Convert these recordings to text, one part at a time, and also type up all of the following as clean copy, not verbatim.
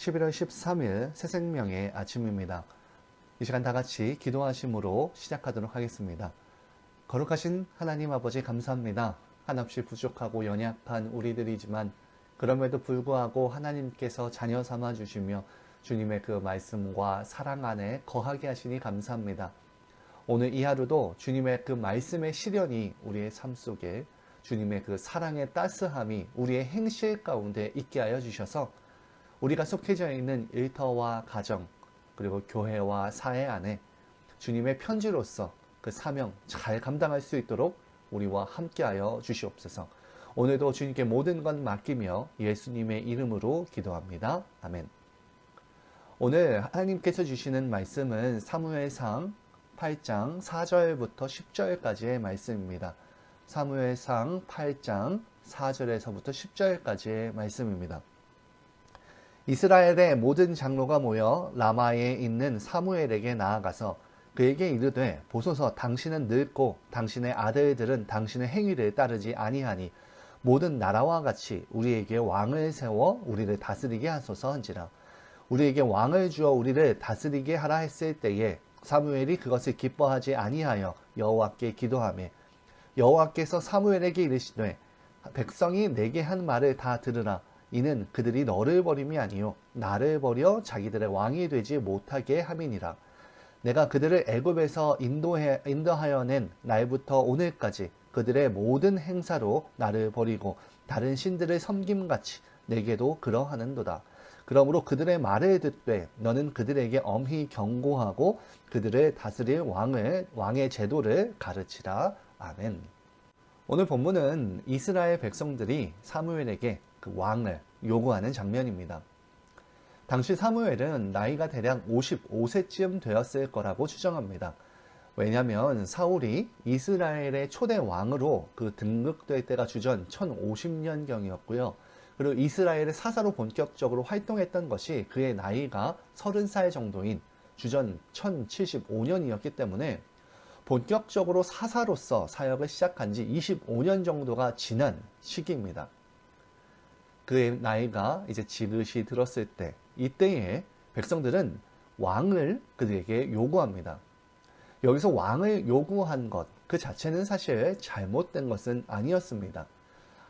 11월 13일 새생명의 아침입니다. 이 시간 다 같이 기도하심으로 시작하도록 하겠습니다. 거룩하신 하나님 아버지 감사합니다. 한없이 부족하고 연약한 우리들이지만 그럼에도 불구하고 하나님께서 자녀 삼아 주시며 주님의 그 말씀과 사랑 안에 거하게 하시니 감사합니다. 오늘 이 하루도 주님의 그 말씀의 실현이 우리의 삶 속에 주님의 그 사랑의 따스함이 우리의 행실 가운데 있게 하여 주셔서 우리가 속해져 있는 일터와 가정 그리고 교회와 사회 안에 주님의 편지로서 그 사명 잘 감당할 수 있도록 우리와 함께하여 주시옵소서. 오늘도 주님께 모든 것 맡기며 예수님의 이름으로 기도합니다. 아멘. 오늘 하나님께서 주시는 말씀은 사무엘상 8장 4절부터 10절까지의 말씀입니다. 사무엘상 8장 4절에서부터 10절까지의 말씀입니다. 이스라엘의 모든 장로가 모여 라마에 있는 사무엘에게 나아가서 그에게 이르되 보소서 당신은 늙고 당신의 아들들은 당신의 행위를 따르지 아니하니 모든 나라와 같이 우리에게 왕을 세워 우리를 다스리게 하소서 한지라. 우리에게 왕을 주어 우리를 다스리게 하라 했을 때에 사무엘이 그것을 기뻐하지 아니하여 여호와께 기도하며 여호와께서 사무엘에게 이르시되 백성이 내게 한 말을 다 들으라. 이는 그들이 너를 버림이 아니요 나를 버려 자기들의 왕이 되지 못하게 함이니라. 내가 그들을 애굽에서 인도하여 낸 날부터 오늘까지 그들의 모든 행사로 나를 버리고 다른 신들을 섬김같이 내게도 그러하는도다. 그러므로 그들의 말을 듣되 너는 그들에게 엄히 경고하고 그들을 다스릴 왕의 제도를 가르치라. 아멘. 오늘 본문은 이스라엘 백성들이 사무엘에게 그 왕을 요구하는 장면입니다. 당시 사무엘은 나이가 대략 55세쯤 되었을 거라고 추정합니다. 왜냐하면 사울이 이스라엘의 초대 왕으로 그 등극될 때가 주전 1050년경이었고요. 그리고 이스라엘의 사사로 본격적으로 활동했던 것이 그의 나이가 30살 정도인 주전 1075년이었기 때문에 본격적으로 사사로서 사역을 시작한 지 25년 정도가 지난 시기입니다. 그의 나이가 이제 지긋이 들었을 때, 이때에 백성들은 왕을 그들에게 요구합니다. 여기서 왕을 요구한 것, 그 자체는 사실 잘못된 것은 아니었습니다.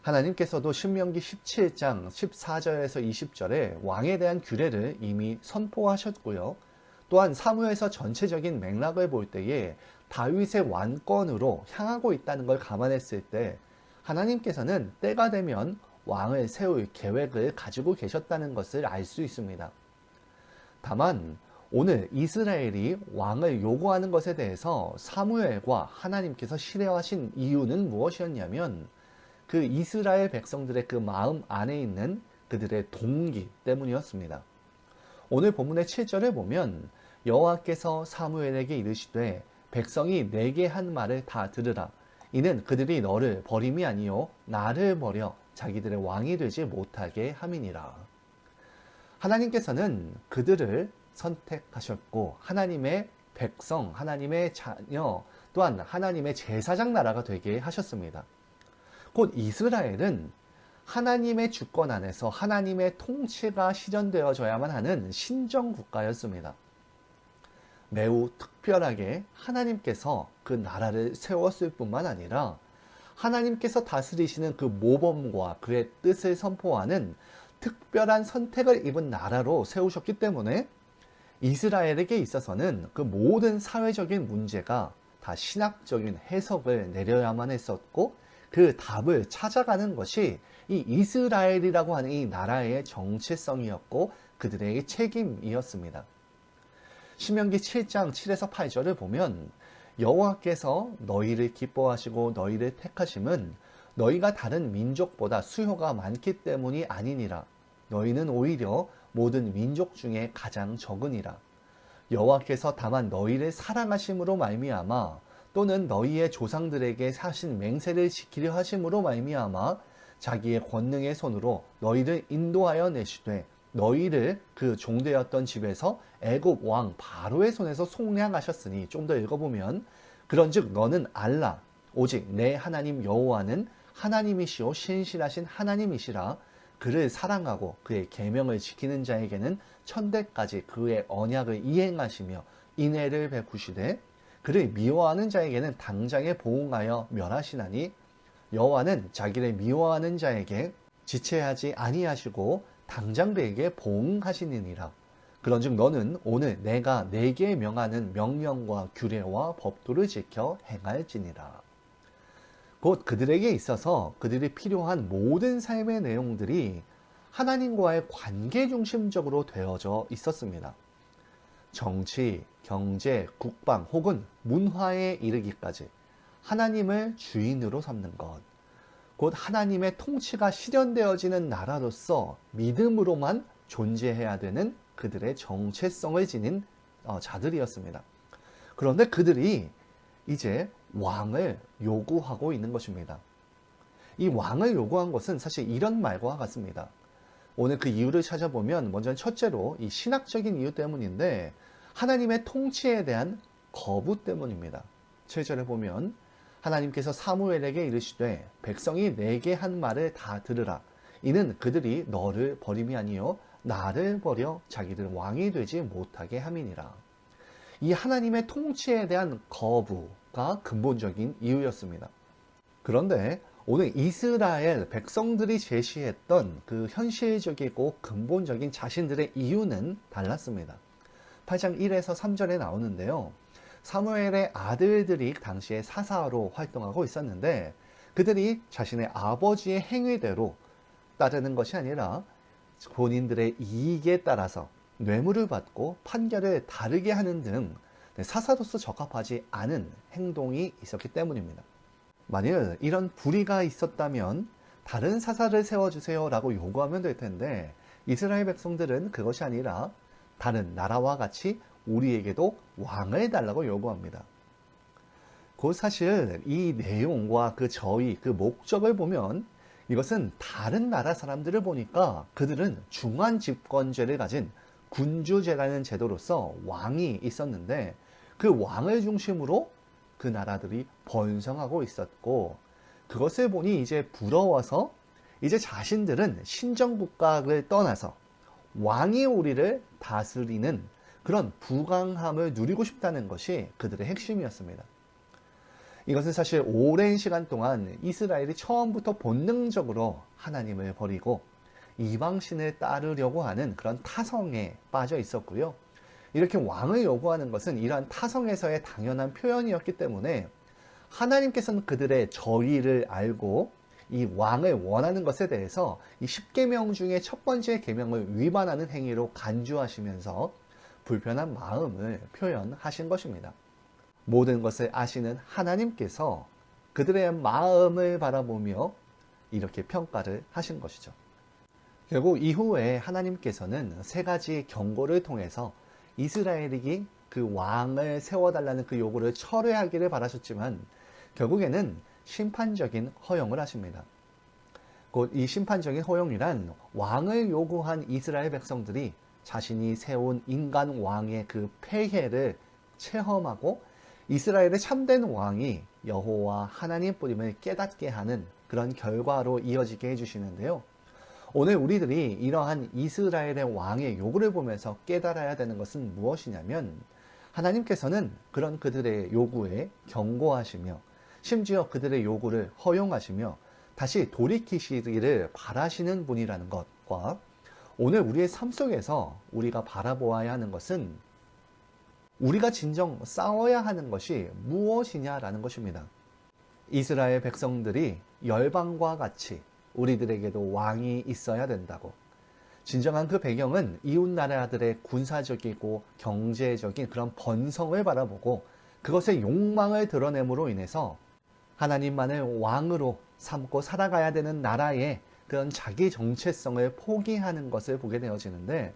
하나님께서도 신명기 17장 14절에서 20절에 왕에 대한 규례를 이미 선포하셨고요. 또한 사무엘서 전체적인 맥락을 볼 때에 다윗의 왕권으로 향하고 있다는 걸 감안했을 때 하나님께서는 때가 되면 왕을 세울 계획을 가지고 계셨다는 것을 알 수 있습니다. 다만 오늘 이스라엘이 왕을 요구하는 것에 대해서 사무엘과 하나님께서 실행하신 이유는 무엇이었냐면 그 이스라엘 백성들의 그 마음 안에 있는 그들의 동기 때문이었습니다. 오늘 본문의 7절에 보면 여호와께서 사무엘에게 이르시되 백성이 내게 한 말을 다 들으라. 이는 그들이 너를 버림이 아니요 나를 버려 자기들의 왕이 되지 못하게 함이니라. 하나님께서는 그들을 선택하셨고 하나님의 백성, 하나님의 자녀, 또한 하나님의 제사장 나라가 되게 하셨습니다. 곧 이스라엘은 하나님의 주권 안에서 하나님의 통치가 실현되어져야만 하는 신정국가였습니다. 매우 특별하게 하나님께서 그 나라를 세웠을 뿐만 아니라 하나님께서 다스리시는 그 모범과 그의 뜻을 선포하는 특별한 선택을 입은 나라로 세우셨기 때문에 이스라엘에게 있어서는 그 모든 사회적인 문제가 다 신학적인 해석을 내려야만 했었고 그 답을 찾아가는 것이 이 이스라엘이라고 하는 이 나라의 정체성이었고 그들의 책임이었습니다. 신명기 7장 7에서 8절을 보면 여호와께서 너희를 기뻐하시고 너희를 택하심은 너희가 다른 민족보다 수요가 많기 때문이 아니니라. 너희는 오히려 모든 민족 중에 가장 적으니라. 여호와께서 다만 너희를 사랑하심으로 말미암아 또는 너희의 조상들에게 하신 맹세를 지키려 하심으로 말미암아 자기의 권능의 손으로 너희를 인도하여 내시되 너희를 그 종되었던 집에서 애굽 왕 바로의 손에서 속량하셨으니, 좀 더 읽어보면 그런즉 너는 알라 오직 내 하나님 여호와는 하나님이시오 신실하신 하나님이시라. 그를 사랑하고 그의 계명을 지키는 자에게는 천대까지 그의 언약을 이행하시며 인애를 베푸시되 그를 미워하는 자에게는 당장에 보응하여 멸하시나니 여호와는 자기를 미워하는 자에게 지체하지 아니하시고 당장 그에게 보응하시느니라. 그런즉 너는 오늘 내가 네게 명하는 명령과 규례와 법도를 지켜 행할지니라. 곧 그들에게 있어서 그들이 필요한 모든 삶의 내용들이 하나님과의 관계 중심적으로 되어져 있었습니다. 정치, 경제, 국방 혹은 문화에 이르기까지 하나님을 주인으로 삼는 것, 곧 하나님의 통치가 실현되어지는 나라로서 믿음으로만 존재해야 되는 그들의 정체성을 지닌 자들이었습니다. 그런데 그들이 이제 왕을 요구하고 있는 것입니다. 이 왕을 요구한 것은 사실 이런 말과 같습니다. 오늘 그 이유를 찾아보면 먼저 첫째로 이 신학적인 이유 때문인데 하나님의 통치에 대한 거부 때문입니다. 7절에 보면 하나님께서 사무엘에게 이르시되 백성이 내게 한 말을 다 들으라. 이는 그들이 너를 버림이 아니요 나를 버려 자기들 왕이 되지 못하게 함이니라. 이 하나님의 통치에 대한 거부가 근본적인 이유였습니다. 그런데 오늘 이스라엘 백성들이 제시했던 그 현실적이고 근본적인 자신들의 이유는 달랐습니다. 8장 1에서 3절에 나오는데요. 사무엘의 아들들이 당시에 사사로 활동하고 있었는데 그들이 자신의 아버지의 행위대로 따르는 것이 아니라 본인들의 이익에 따라서 뇌물을 받고 판결을 다르게 하는 등 사사로서 적합하지 않은 행동이 있었기 때문입니다. 만일 이런 불의가 있었다면 다른 사사를 세워주세요 라고 요구하면 될 텐데 이스라엘 백성들은 그것이 아니라 다른 나라와 같이 우리에게도 왕을 달라고 요구합니다. 그 사실 이 내용과 그 저의 그 목적을 보면 이것은 다른 나라 사람들을 보니까 그들은 중한 집권제를 가진 군주제라는 제도로서 왕이 있었는데 그 왕을 중심으로 그 나라들이 번성하고 있었고 그것을 보니 이제 부러워서 이제 자신들은 신정국가를 떠나서 왕이 우리를 다스리는 그런 부강함을 누리고 싶다는 것이 그들의 핵심이었습니다. 이것은 사실 오랜 시간 동안 이스라엘이 처음부터 본능적으로 하나님을 버리고 이방신을 따르려고 하는 그런 타성에 빠져 있었고요. 이렇게 왕을 요구하는 것은 이러한 타성에서의 당연한 표현이었기 때문에 하나님께서는 그들의 저의를 알고 이 왕을 원하는 것에 대해서 이 10계명 중에 첫 번째 계명을 위반하는 행위로 간주하시면서 불편한 마음을 표현하신 것입니다. 모든 것을 아시는 하나님께서 그들의 마음을 바라보며 이렇게 평가를 하신 것이죠. 결국 이후에 하나님께서는 세 가지 경고를 통해서 이스라엘이 그 왕을 세워달라는 그 요구를 철회하기를 바라셨지만 결국에는 심판적인 허용을 하십니다. 곧 이 심판적인 허용이란 왕을 요구한 이스라엘 백성들이 자신이 세운 인간 왕의 그 폐해를 체험하고 이스라엘의 참된 왕이 여호와 하나님뿐임을 깨닫게 하는 그런 결과로 이어지게 해주시는데요. 오늘 우리들이 이러한 이스라엘의 왕의 요구를 보면서 깨달아야 되는 것은 무엇이냐면 하나님께서는 그런 그들의 요구에 경고하시며 심지어 그들의 요구를 허용하시며 다시 돌이키시기를 바라시는 분이라는 것과 오늘 우리의 삶 속에서 우리가 바라보아야 하는 것은 우리가 진정 싸워야 하는 것이 무엇이냐라는 것입니다. 이스라엘 백성들이 열방과 같이 우리들에게도 왕이 있어야 된다고. 진정한 그 배경은 이웃 나라들의 군사적이고 경제적인 그런 번성을 바라보고 그것의 욕망을 드러냄으로 인해서 하나님만을 왕으로 삼고 살아가야 되는 나라의 그런 자기 정체성을 포기하는 것을 보게 되어지는데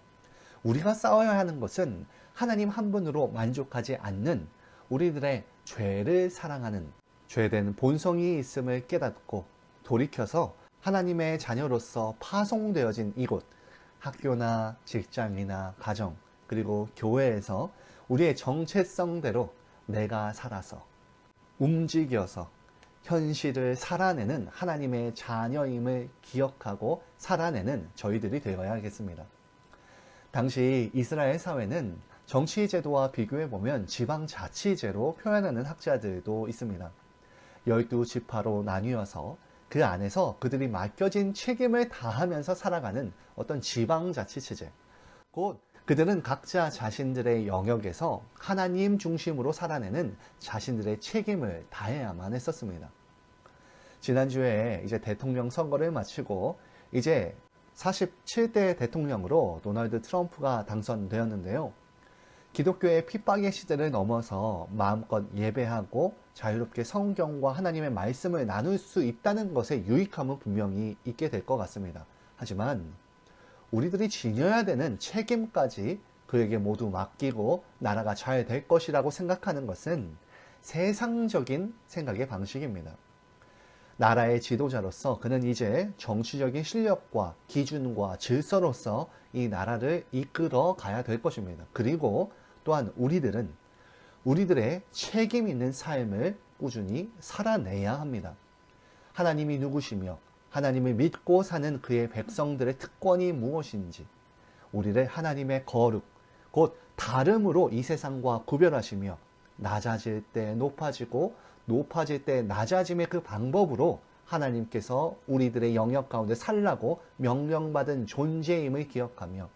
우리가 싸워야 하는 것은 하나님 한 분으로 만족하지 않는 우리들의 죄를 사랑하는 죄된 본성이 있음을 깨닫고 돌이켜서 하나님의 자녀로서 파송되어진 이곳 학교나 직장이나 가정 그리고 교회에서 우리의 정체성대로 내가 살아서 움직여서 현실을 살아내는 하나님의 자녀임을 기억하고 살아내는 저희들이 되어야겠습니다. 당시 이스라엘 사회는 정치제도와 비교해보면 지방자치제로 표현하는 학자들도 있습니다. 12지파로 나뉘어서 그 안에서 그들이 맡겨진 책임을 다하면서 살아가는 어떤 지방자치체제, 곧 그들은 각자 자신들의 영역에서 하나님 중심으로 살아내는 자신들의 책임을 다해야만 했었습니다. 지난주에 이제 대통령 선거를 마치고 이제 47대 대통령으로 도널드 트럼프가 당선되었는데요. 기독교의 핍박의 시대를 넘어서 마음껏 예배하고 자유롭게 성경과 하나님의 말씀을 나눌 수 있다는 것에 유익함은 분명히 있게 될 것 같습니다. 하지만 우리들이 지녀야 되는 책임까지 그에게 모두 맡기고 나라가 잘 될 것이라고 생각하는 것은 세상적인 생각의 방식입니다. 나라의 지도자로서 그는 이제 정치적인 실력과 기준과 질서로서 이 나라를 이끌어 가야 될 것입니다. 그리고 또한 우리들의 책임 있는 삶을 꾸준히 살아내야 합니다. 하나님이 누구시며 하나님을 믿고 사는 그의 백성들의 특권이 무엇인지, 우리를 하나님의 거룩, 곧 다름으로 이 세상과 구별하시며 낮아질 때 높아지고 높아질 때 낮아짐의 그 방법으로 하나님께서 우리들의 영역 가운데 살라고 명령받은 존재임을 기억하며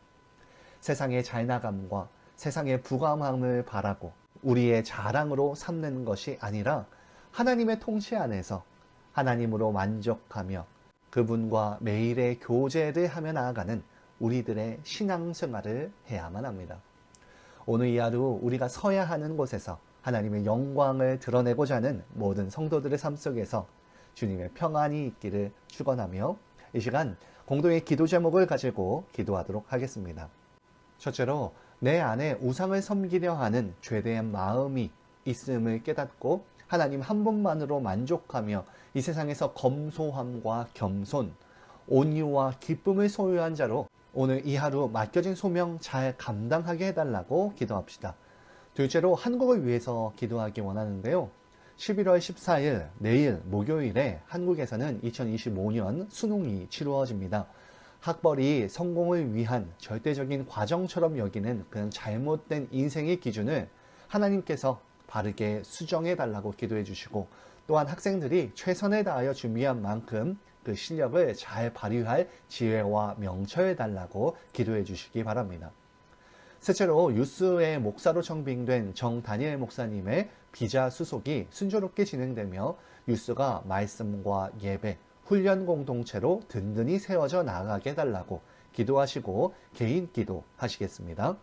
세상의 잘나감과 세상의 부감함을 바라고 우리의 자랑으로 삼는 것이 아니라 하나님의 통치 안에서 하나님으로 만족하며 그분과 매일의 교제를 하며 나아가는 우리들의 신앙생활을 해야만 합니다. 오늘 이 하루 우리가 서야 하는 곳에서 하나님의 영광을 드러내고자 하는 모든 성도들의 삶 속에서 주님의 평안이 있기를 축원하며 이 시간 공동의 기도 제목을 가지고 기도하도록 하겠습니다. 첫째로 내 안에 우상을 섬기려 하는 죄대한 마음이 있음을 깨닫고 하나님 한 분만으로 만족하며 이 세상에서 검소함과 겸손, 온유와 기쁨을 소유한 자로 오늘 이 하루 맡겨진 소명 잘 감당하게 해달라고 기도합시다. 둘째로 한국을 위해서 기도하기 원하는데요. 11월 14일 내일 목요일에 한국에서는 2025년 수능이 치루어집니다. 학벌이 성공을 위한 절대적인 과정처럼 여기는 그런 잘못된 인생의 기준을 하나님께서 바르게 수정해 달라고 기도해 주시고, 또한 학생들이 최선을 다하여 준비한 만큼 그 실력을 잘 발휘할 지혜와 명철 달라고 기도해 주시기 바랍니다. 셋째로 유스의 목사로 청빙된 정다니엘 목사님의 비자 수속이 순조롭게 진행되며 유스가 말씀과 예배, 훈련 공동체로 든든히 세워져 나아가게 해달라고 기도하시고 개인 기도 하시겠습니다.